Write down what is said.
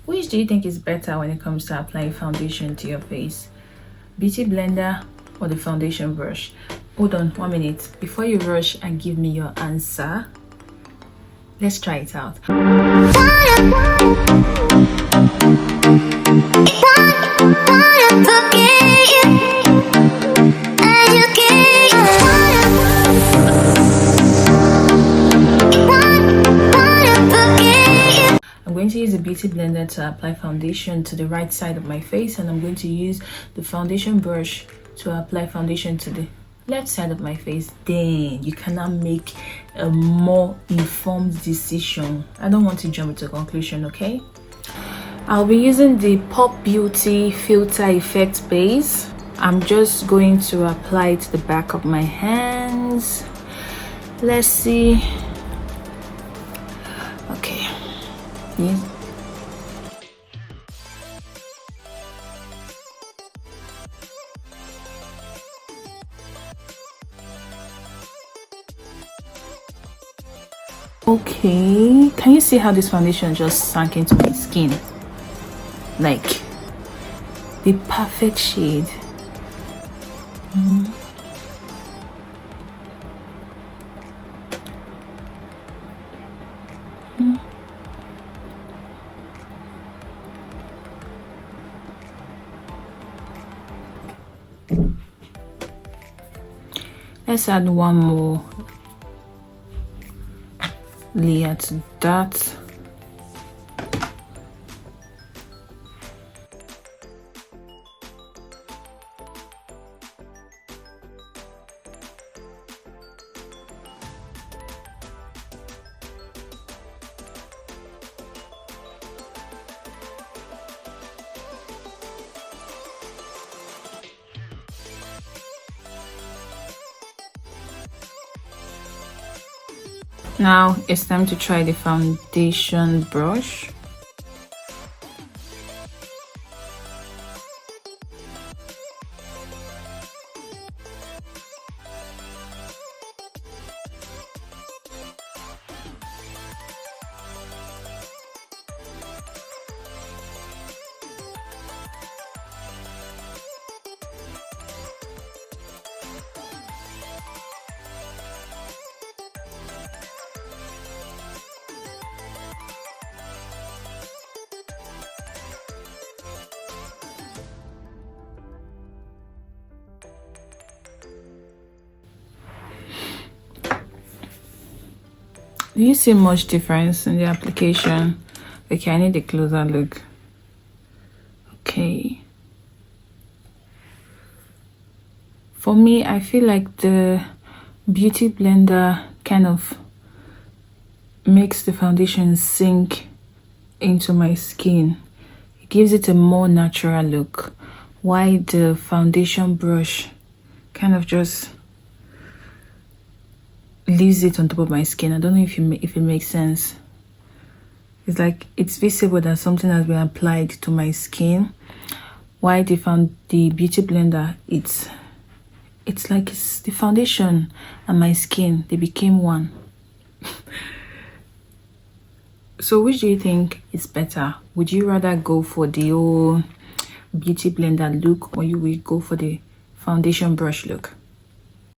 Which do you think is better when it comes to applying foundation to your face? Beauty blender or the foundation brush? Hold on 1 minute. Before you rush and give me your answer, let's try it out. I'm going to use the beauty blender to apply foundation to the right side of my face, and I'm going to use the foundation brush to apply foundation to the left side of my face. Then you cannot make a more informed decision. I don't want to jump into a conclusion, okay? I'll be using the Pop Beauty Filter Effect base. I'm just going to apply it to the back of my hands. Let's see. Okay. Yes. Okay, can you see how this foundation just sank into my skin? Like the perfect shade. Let's add one more layer to that. Now it's time to try the foundation brush. Do you see much difference in the application? Okay, I need a closer look. Okay. For me, I feel like the beauty blender kind of makes the foundation sink into my skin. It gives it a more natural look. While the foundation brush kind of just leaves it on top of my skin. I don't know if it makes sense. It's like it's visible that something has been applied to my skin. While the beauty blender, it's like it's the foundation and my skin, they became one. So which do you think is better? Would you rather go for the old beauty blender look, or you will go for the foundation brush look?